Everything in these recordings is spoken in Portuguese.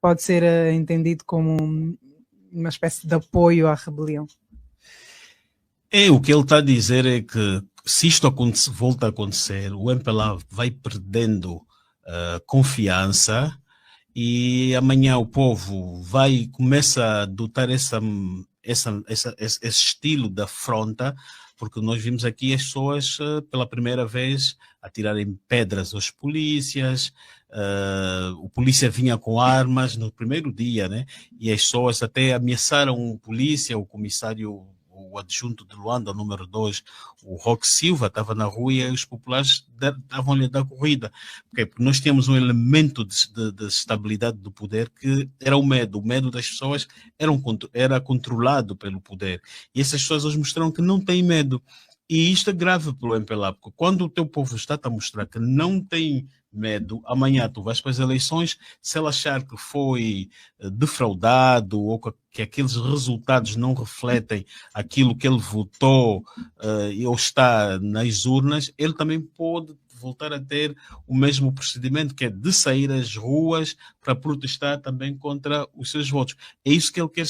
pode ser entendido como uma espécie de apoio à rebelião? O que ele está a dizer é que se isto volta a acontecer, o MPLA vai perdendo confiança e amanhã o povo começa a adotar esse estilo de afronta, porque nós vimos aqui as pessoas pela primeira vez atirarem pedras aos polícias, o polícia vinha com armas no primeiro dia, né? E as pessoas até ameaçaram o polícia, o comissário, o adjunto de Luanda, número 2, o Roque Silva, estava na rua e os populares estavam-lhe a dar corrida. Porque nós tínhamos um elemento de estabilidade do poder que era o medo. O medo das pessoas era controlado pelo poder. E essas pessoas hoje mostraram que não têm medo. E isto é grave para o MPLA, porque quando o teu povo está a mostrar que não tem medo, amanhã tu vais para as eleições, se ele achar que foi defraudado ou que aqueles resultados não refletem aquilo que ele votou ou está nas urnas, ele também pode voltar a ter o mesmo procedimento, que é de sair às ruas para protestar também contra os seus votos. É isso que ele quer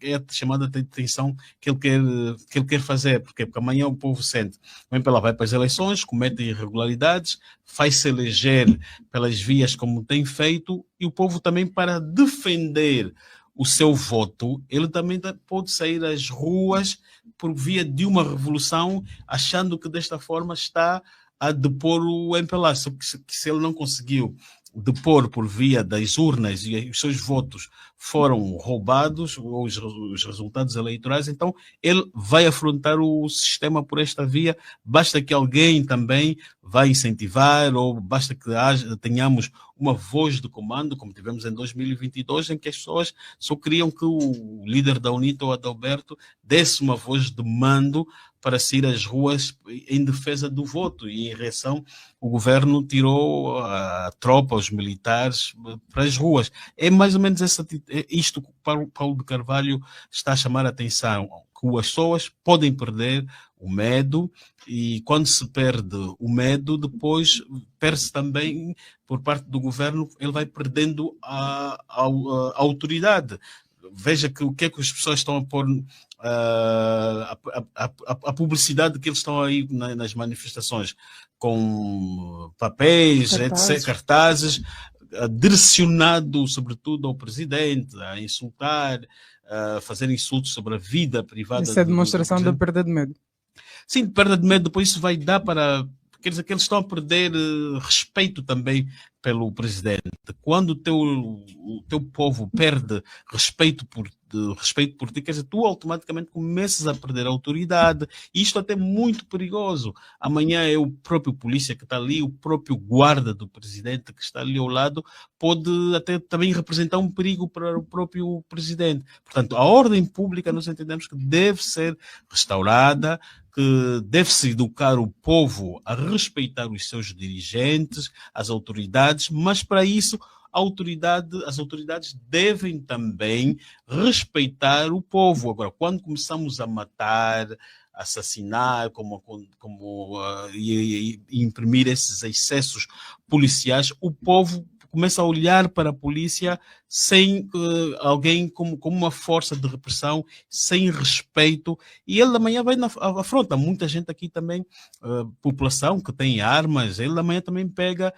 é a chamada de atenção que ele quer fazer, porque amanhã o povo sente, o MPLA vai para as eleições, comete irregularidades, faz-se eleger pelas vias como tem feito, e o povo também, para defender o seu voto, ele também pode sair às ruas por via de uma revolução, achando que desta forma está a depor o MPLA. Só que se ele não conseguiu depor por via das urnas e os seus votos foram roubados, ou os resultados eleitorais, então ele vai afrontar o sistema por esta via. Basta que alguém também vá incentivar, ou basta que tenhamos uma voz de comando, como tivemos em 2022, em que as pessoas só queriam que o líder da UNITA, o Adalberto, desse uma voz de mando para sair às ruas em defesa do voto, e em reação o governo tirou a tropa, os militares para as ruas. É mais ou menos isto que o Paulo de Carvalho está a chamar a atenção, que as pessoas podem perder o medo, e quando se perde o medo, depois perde-se também, por parte do governo, ele vai perdendo a autoridade. Veja que o que é que as pessoas estão a pôr, a publicidade que eles estão aí nas manifestações, com papéis, etc., cartazes, direcionado sobretudo ao presidente, a insultar, a fazer insultos sobre a vida privada. Isso é demonstração da perda de medo. Sim, perda de medo. Depois isso vai dar para... Quer dizer que eles estão a perder respeito também pelo presidente. Quando o teu povo perde respeito por ti, quer dizer, tu automaticamente começas a perder a autoridade. E isto até é muito perigoso. Amanhã é o próprio polícia que está ali, o próprio guarda do presidente que está ali ao lado, pode até também representar um perigo para o próprio presidente. Portanto, a ordem pública, nós entendemos que deve ser restaurada, que deve-se educar o povo a respeitar os seus dirigentes, as autoridades, mas para isso as autoridades devem também respeitar o povo. Agora, quando começamos a matar, assassinar, e imprimir esses excessos policiais, o povo começa a olhar para a polícia sem alguém como uma força de repressão, sem respeito, e ele amanhã vai afronta. Muita gente aqui também, população que tem armas, ele amanhã também pega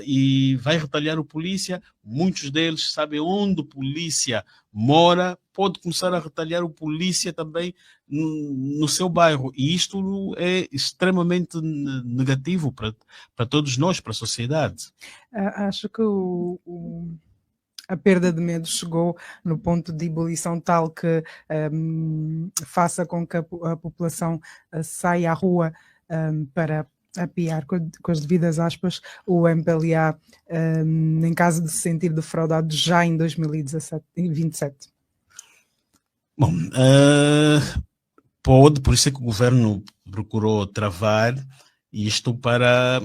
e vai retalhar o polícia. Muitos deles sabem onde o polícia mora, pode começar a retalhar o polícia também no seu bairro, e isto é extremamente negativo para todos nós, para a sociedade. Acho que a perda de medo chegou no ponto de ebulição tal que faça com que a população saia à rua para apiar, com as devidas aspas, o MPLA, em caso de se sentir defraudado já em 2027. Bom, pode, por isso é que o governo procurou travar isto, para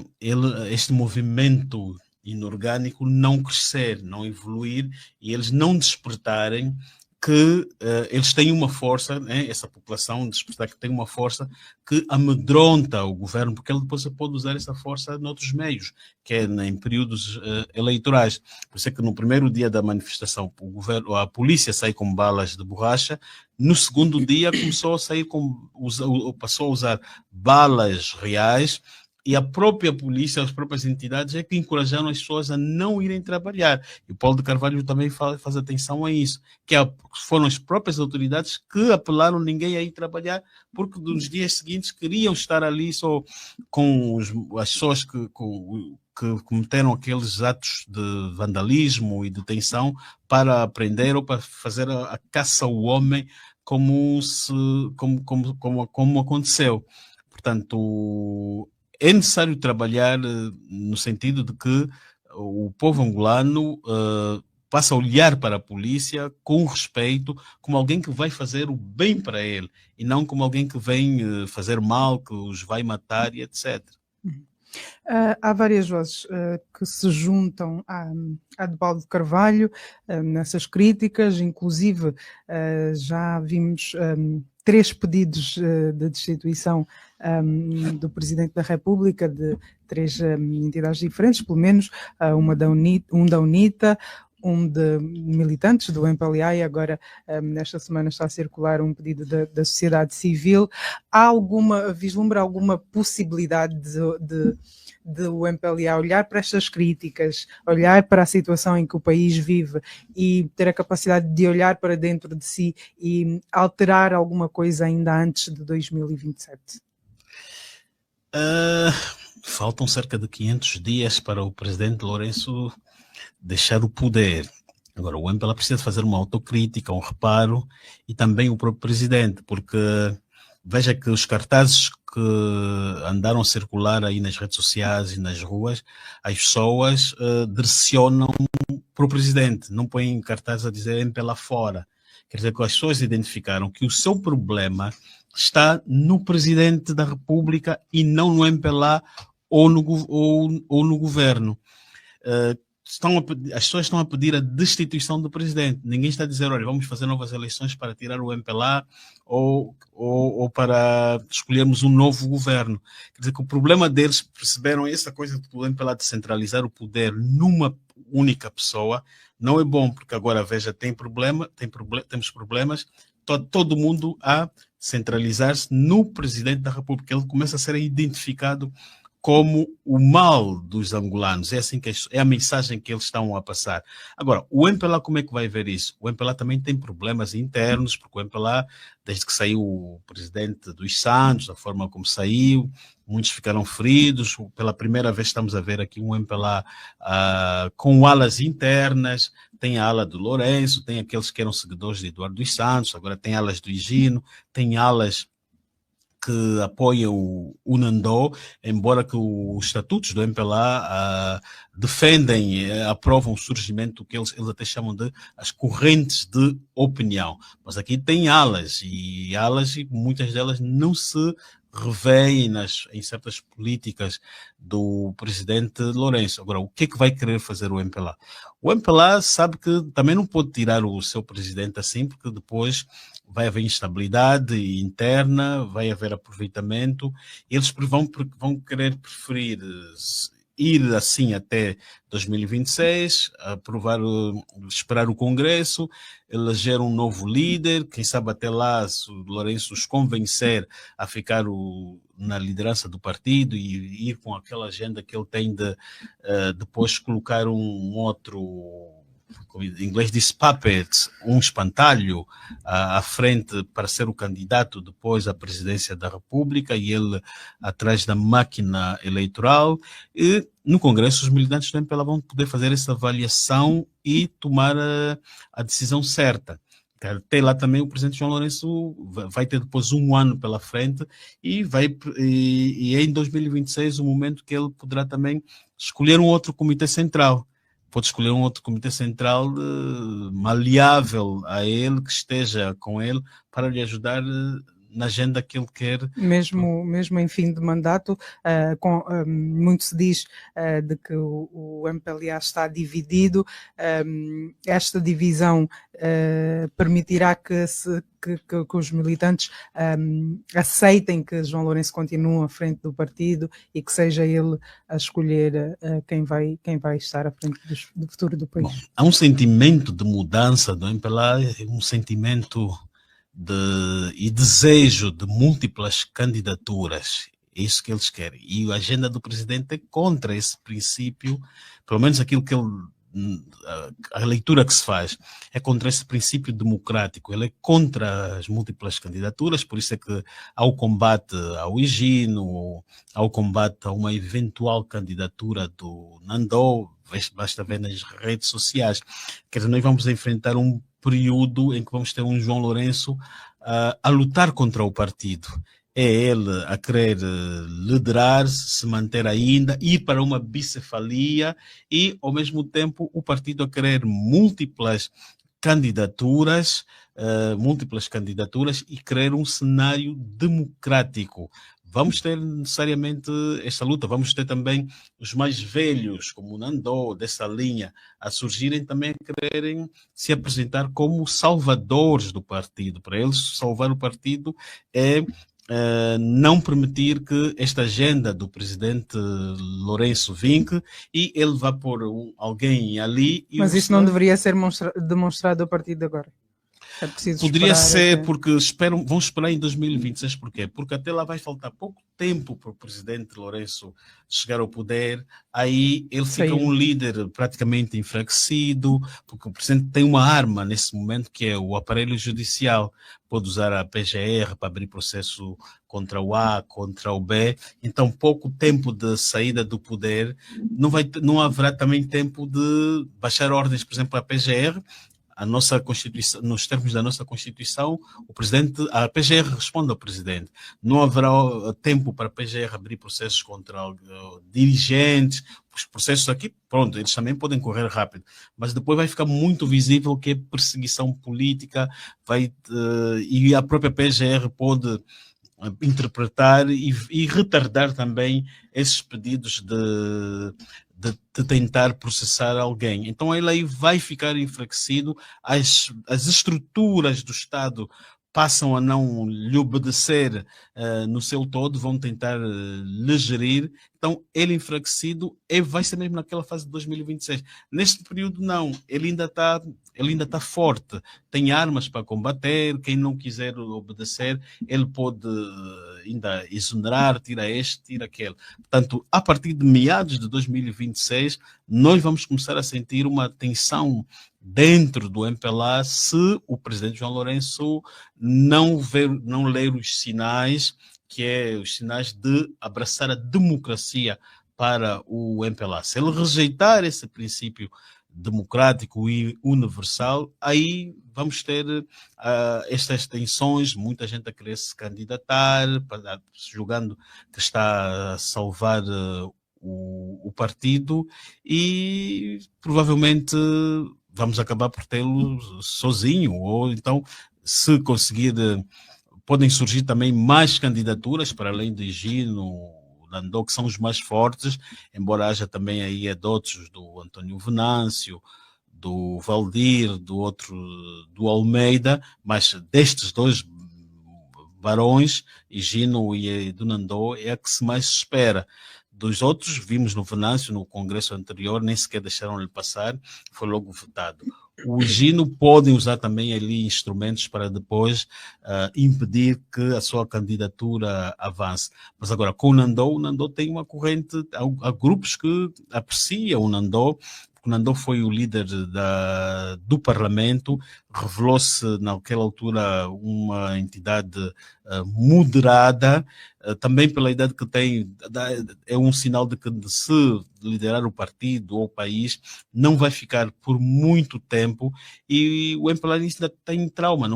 este movimento inorgânico não crescer, não evoluir, e eles não despertarem que eles têm uma força, né, essa população despertar que tem uma força que amedronta o governo, porque ele depois pode usar essa força noutros meios, que é em períodos eleitorais. Por isso é que no primeiro dia da manifestação a polícia saiu com balas de borracha, no segundo dia começou a sair passou a usar balas reais, e a própria polícia, as próprias entidades é que encorajaram as pessoas a não irem trabalhar. E o Paulo de Carvalho também faz atenção a isso, que foram as próprias autoridades que apelaram ninguém a ir trabalhar, porque nos dias seguintes queriam estar ali só com as pessoas que cometeram aqueles atos de vandalismo e de detenção para aprender ou para fazer a caça ao homem como aconteceu. Portanto, é necessário trabalhar no sentido de que o povo angolano passa a olhar para a polícia com respeito, como alguém que vai fazer o bem para ele, e não como alguém que vem fazer mal, que os vai matar e etc. Há várias vozes que se juntam à de Paulo de Carvalho nessas críticas, inclusive já vimos 3 pedidos de destituição do Presidente da República, de 3 entidades diferentes, pelo menos um da UNITA, um de militantes do MPLA, e agora nesta semana está a circular um pedido da sociedade civil. Vislumbra alguma possibilidade de o MPLA olhar para estas críticas, olhar para a situação em que o país vive e ter a capacidade de olhar para dentro de si e alterar alguma coisa ainda antes de 2027? Faltam cerca de 500 dias para o presidente Lourenço deixar o poder. Agora, o MPLA precisa fazer uma autocrítica, um reparo, e também o próprio presidente, porque veja que os cartazes que andaram a circular aí nas redes sociais e nas ruas, as pessoas direcionam para o presidente, não põem cartazes a dizer MPLA fora. Quer dizer que as pessoas identificaram que o seu problema está no presidente da República e não no MPLA ou no governo. As pessoas estão a pedir a destituição do presidente. Ninguém está a dizer, olha, vamos fazer novas eleições para tirar o MPLA ou para escolhermos um novo governo. Quer dizer que o problema deles, perceberam essa coisa do MPLA de centralizar o poder numa única pessoa, não é bom, porque agora, veja, temos problemas, todo mundo a centralizar-se no presidente da República. Ele começa a ser identificado como o mal dos angolanos. É assim que é a mensagem que eles estão a passar. Agora, o MPLA, como é que vai ver isso? O MPLA também tem problemas internos, porque o MPLA, desde que saiu o presidente dos Santos, da forma como saiu, muitos ficaram feridos. Pela primeira vez estamos a ver aqui um MPLA com alas internas. Tem a ala do Lourenço, tem aqueles que eram seguidores de Eduardo dos Santos, agora tem alas do Higino, tem alas que apoiam o Nandó, embora que os estatutos do MPLA aprovam o surgimento que eles até chamam de as correntes de opinião. Mas aqui tem alas, e muitas delas não se revêem em certas políticas do presidente Lourenço. Agora, o que é que vai querer fazer o MPLA? O MPLA sabe que também não pode tirar o seu presidente assim, porque depois vai haver instabilidade interna, vai haver aproveitamento. Eles vão preferir ir assim até 2026, esperar o Congresso, eleger um novo líder, quem sabe até lá, se o Lourenço os convencer a ficar na liderança do partido e ir com aquela agenda que ele tem de depois colocar um outro, como em inglês diz puppet, um espantalho à frente para ser o candidato depois à presidência da República, e ele atrás da máquina eleitoral. E no Congresso os militantes do MPLA vão poder fazer essa avaliação e tomar a decisão certa. Até lá também o presidente João Lourenço vai ter depois um ano pela frente e é em 2026 o momento que ele poderá também escolher um outro comitê central. Pode escolher um outro comitê central maleável a ele, que esteja com ele, para lhe ajudar na agenda que ele quer. Mesmo em fim de mandato, muito se diz de que o MPLA está dividido. Esta divisão permitirá que os militantes aceitem que João Lourenço continue à frente do partido e que seja ele a escolher quem vai estar à frente do futuro do país. Bom, há um sentimento de mudança do MPLA, um sentimento e desejo de múltiplas candidaturas. É isso que eles querem. E a agenda do presidente é contra esse princípio, pelo menos aquilo que a leitura que se faz é contra esse princípio democrático. Ele é contra as múltiplas candidaturas, por isso é que há o combate ao Higino, há o combate a uma eventual candidatura do Nandô, basta ver nas redes sociais. Quer dizer, nós vamos enfrentar um período em que vamos ter um João Lourenço a lutar contra o partido. É ele a querer liderar, se manter ainda, ir para uma bicefalia e, ao mesmo tempo, o partido a querer múltiplas candidaturas e querer um cenário democrático. Vamos ter necessariamente esta luta, vamos ter também os mais velhos, como o Nandô, dessa linha, a surgirem também, a quererem se apresentar como salvadores do partido. Para eles, salvar o partido é não permitir que esta agenda do presidente Lourenço vinque e ele vá pôr alguém ali. Mas isso não deveria ser demonstrado a partir de agora? É preciso Poderia ser, porque vão esperar em 2026. Porquê? Porque até lá vai faltar pouco tempo para o presidente Lourenço chegar ao poder. Aí ele fica um líder praticamente enfraquecido, porque o presidente tem uma arma nesse momento, que é o aparelho judicial. Pode usar a PGR para abrir processo contra o A, contra o B. Então, pouco tempo de saída do poder. Não haverá também tempo de baixar ordens, por exemplo, à PGR. A nossa Constituição, nos termos da nossa Constituição, a PGR responde ao presidente. Não haverá tempo para a PGR abrir processos contra dirigentes. Os processos aqui, pronto, eles também podem correr rápido, mas depois vai ficar muito visível que é perseguição política, e a própria PGR pode interpretar e retardar também esses pedidos de tentar processar alguém. Então ele aí vai ficar enfraquecido, as estruturas do Estado passam a não lhe obedecer no seu todo, vão tentar lhe gerir. Então ele enfraquecido vai ser mesmo naquela fase de 2026. Neste período não, ele ainda está forte, tem armas para combater. Quem não quiser obedecer, ele pode ainda exonerar, tira este, tira aquele. Portanto, a partir de meados de 2026, nós vamos começar a sentir uma tensão dentro do MPLA se o presidente João Lourenço não ler os sinais, que é os sinais de abraçar a democracia para o MPLA. Se ele rejeitar esse princípio democrático e universal, aí vamos ter estas tensões, muita gente a querer se candidatar, julgando que está a salvar o partido, e provavelmente vamos acabar por tê-lo sozinho, ou então, se conseguir, podem surgir também mais candidaturas para além de Higino, Nandô, que são os mais fortes, embora haja também aí adotos do António Venâncio, do Valdir, do Almeida, mas destes dois barões, Higino e do Nandô, é a que se mais espera. Dos outros, vimos no Venâncio, no congresso anterior, nem sequer deixaram-lhe passar, foi logo votado. O Higino podem usar também ali instrumentos para depois impedir que a sua candidatura avance. Mas agora, com o Nandô tem uma corrente, há grupos que apreciam o Nandô, porque o Nandô foi o líder do Parlamento, revelou-se naquela altura uma entidade moderada, também pela idade que tem, é um sinal de que, se liderar o partido ou o país, não vai ficar por muito tempo, e o MPLA ainda tem trauma,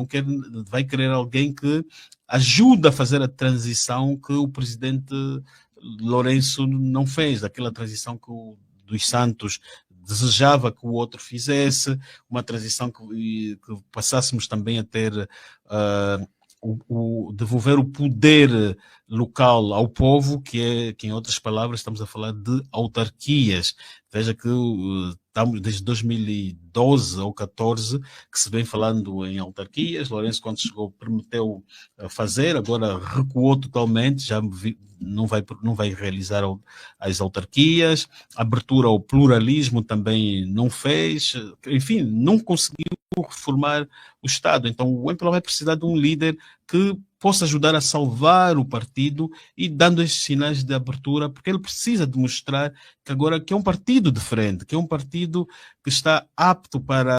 vai querer alguém que ajude a fazer a transição que o presidente Lourenço não fez, aquela transição que o dos Santos desejava que o outro fizesse, uma transição que passássemos também a ter devolver o poder local ao povo, que em outras palavras estamos a falar de autarquias. Veja que estamos desde 2012 ou 14 que se vem falando em autarquias. Lourenço, quando chegou, prometeu fazer, agora recuou totalmente, já não vai realizar as autarquias, abertura ao pluralismo também não fez, enfim, não conseguiu reformar o Estado. Então o MPLA vai precisar de um líder que possa ajudar a salvar o partido e dando esses sinais de abertura, porque ele precisa demonstrar que agora que é um partido diferente, que é um partido que está apto para